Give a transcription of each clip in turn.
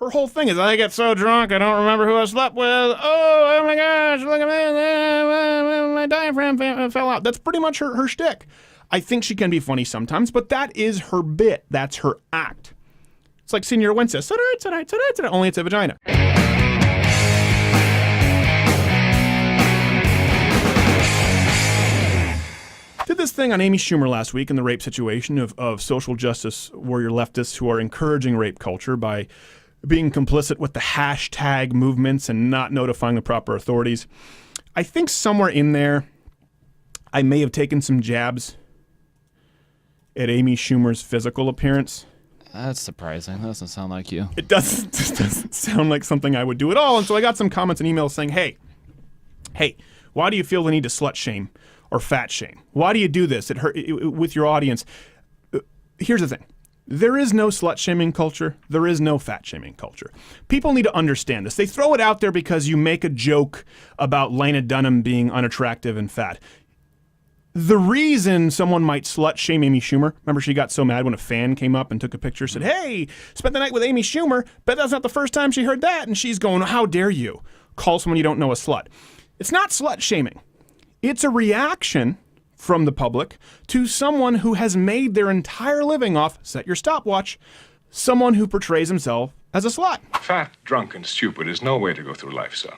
Her whole thing is, I get so drunk, I don't remember who I slept with. Oh my gosh, look at me, my diaphragm fell out. That's pretty much her shtick. I think she can be funny sometimes, but that is her bit. That's her act. It's like Senior Wences, only it's a vagina. Did this thing on Amy Schumer last week in the rape situation of social justice warrior leftists who are encouraging rape culture by being complicit with the hashtag movements and not notifying the proper authorities. I think somewhere in there, I may have taken some jabs at Amy Schumer's physical appearance. That's surprising. That doesn't sound like you. It doesn't sound like something I would do at all. And so I got some comments and emails saying, hey, why do you feel the need to slut shame or fat shame? Why do you do this with your audience? Here's the thing. There is no slut-shaming culture. There is no fat-shaming culture. People need to understand this. They throw it out there because you make a joke about Lena Dunham being unattractive and fat. The reason someone might slut-shame Amy Schumer, remember she got so mad when a fan came up and took a picture, said, hey, spent the night with Amy Schumer, bet that's not the first time she heard that, and she's going, how dare you call someone you don't know a slut. It's not slut-shaming. It's a reaction from the public to someone who has made their entire living off, set your stopwatch, someone who portrays himself as a slut. Fat, drunk, and stupid is no way to go through life, son.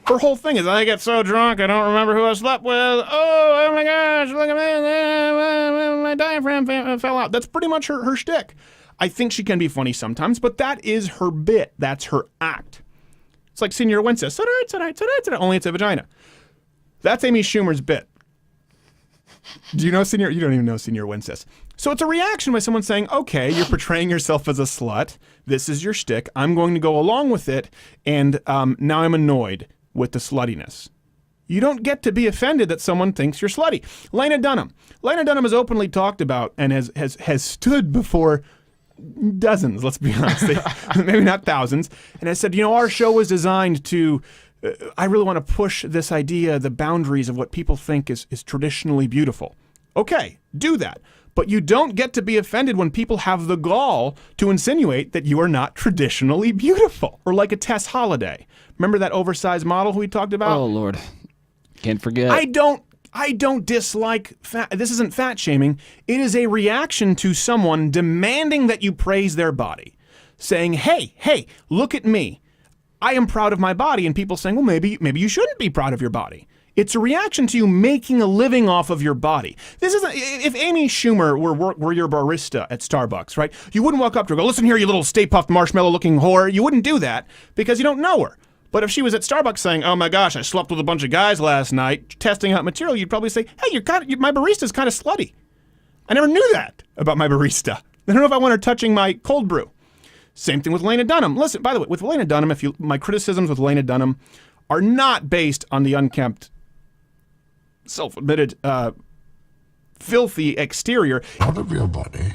Her whole thing is, I get so drunk, I don't remember who I slept with. Oh my gosh, look at me, my diaphragm fell out. That's pretty much her shtick. I think she can be funny sometimes, but that is her bit. That's her act. It's like Senior Wences, only it's a vagina. That's Amy Schumer's bit. Do you know Senior? You don't even know Senior Wences. So it's a reaction by someone saying, okay, you're portraying yourself as a slut. This is your shtick. I'm going to go along with it. And now I'm annoyed with the sluttiness. You don't get to be offended that someone thinks you're slutty. Lena Dunham. Lena Dunham has openly talked about and has stood before dozens, let's be honest, maybe not thousands, and has said, our show was designed to I really want to push this idea, the boundaries of what people think is traditionally beautiful. Okay, do that. But you don't get to be offended when people have the gall to insinuate that you are not traditionally beautiful. Or like a Tess Holliday. Remember that oversized model who we talked about? Oh, Lord. Can't forget. I don't dislike fat. This isn't fat shaming. It is a reaction to someone demanding that you praise their body. Saying, hey, look at me. I am proud of my body, and people saying, well, maybe you shouldn't be proud of your body. It's a reaction to you making a living off of your body. This isn't, if Amy Schumer were your barista at Starbucks, right? You wouldn't walk up to her and go, listen here, you little Stay Puft Marshmallow looking whore. You wouldn't do that because you don't know her. But if she was at Starbucks saying, oh my gosh, I slept with a bunch of guys last night, testing out material, you'd probably say, hey, my barista's kind of slutty. I never knew that about my barista. I don't know if I want her touching my cold brew. Same thing with Lena Dunham. Listen, by the way, with Lena Dunham, my criticisms with Lena Dunham are not based on the unkempt, self-admitted, filthy exterior. Part of your body,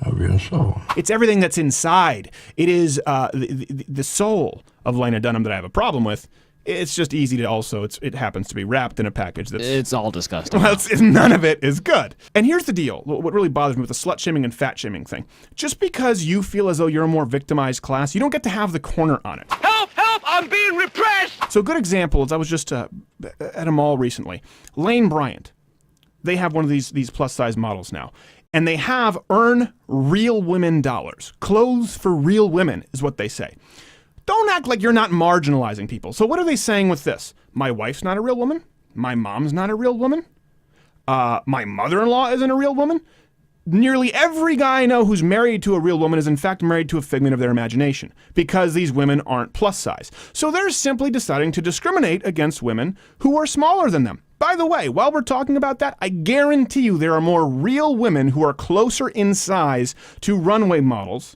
of your soul. It's everything that's inside. It is the soul of Lena Dunham that I have a problem with. It's just easy to also, it happens to be wrapped in a package that's... It's all disgusting. Well, none of it is good. And here's the deal. What really bothers me with the slut-shaming and fat-shaming thing. Just because you feel as though you're a more victimized class, you don't get to have the corner on it. Help! I'm being repressed! So a good example is I was just at a mall recently. Lane Bryant. They have one of these plus-size models now. And they have earn real women dollars. Clothes for real women is what they say. Don't act like you're not marginalizing people. So what are they saying with this? My wife's not a real woman. My mom's not a real woman. My mother-in-law isn't a real woman. Nearly every guy I know who's married to a real woman is in fact married to a figment of their imagination because these women aren't plus size. So they're simply deciding to discriminate against women who are smaller than them. By the way, while we're talking about that, I guarantee you there are more real women who are closer in size to runway models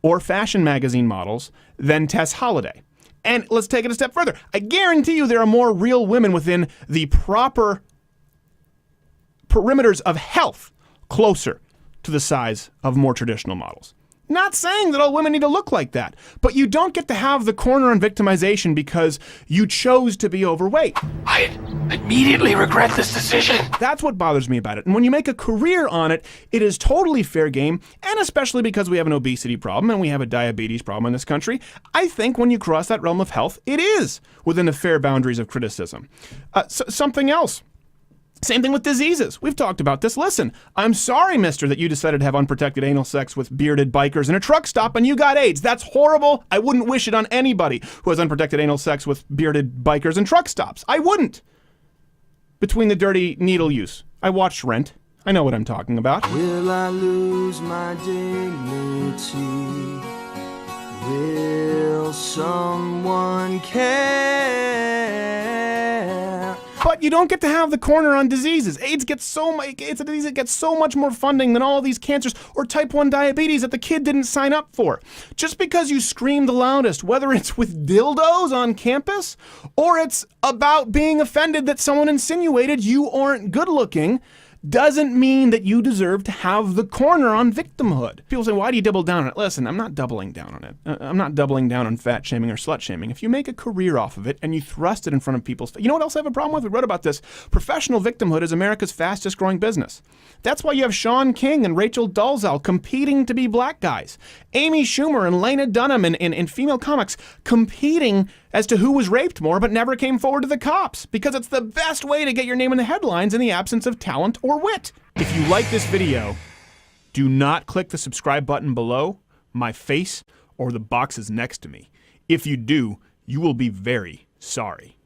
or fashion magazine models than Tess Holliday. And let's take it a step further. I guarantee you there are more real women within the proper perimeters of health closer to the size of more traditional models. Not saying that all women need to look like that, but you don't get to have the corner on victimization because you chose to be overweight. I immediately regret this decision. That's what bothers me about it. And when you make a career on it, it is totally fair game, and especially because we have an obesity problem and we have a diabetes problem in this country, I think when you cross that realm of health, it is within the fair boundaries of criticism. Something else. Same thing with diseases. We've talked about this. Listen, I'm sorry, mister, that you decided to have unprotected anal sex with bearded bikers in a truck stop and you got AIDS. That's horrible. I wouldn't wish it on anybody who has unprotected anal sex with bearded bikers in truck stops. I wouldn't. Between the dirty needle use. I watched Rent. I know what I'm talking about. Will I lose my dignity? Will someone care? But you don't get to have the corner on diseases. AIDS gets it's a disease that gets so much more funding than all these cancers or type 1 diabetes that the kid didn't sign up for. Just because you scream the loudest, whether it's with dildos on campus or it's about being offended that someone insinuated you aren't good looking, doesn't mean that you deserve to have the corner on victimhood. People say, why do you double down on it? Listen, I'm not doubling down on it. I'm not doubling down on fat shaming or slut shaming. If you make a career off of it and you thrust it in front of people's face, you know what else I have a problem with? We wrote about this. Professional victimhood is America's fastest growing business. That's why you have Sean King and Rachel Dolezal competing to be black guys. Amy Schumer and Lena Dunham in female comics competing as to who was raped more but never came forward to the cops because it's the best way to get your name in the headlines in the absence of talent or wit. If you like this video, do not click the subscribe button below, my face, or the boxes next to me. If you do, you will be very sorry.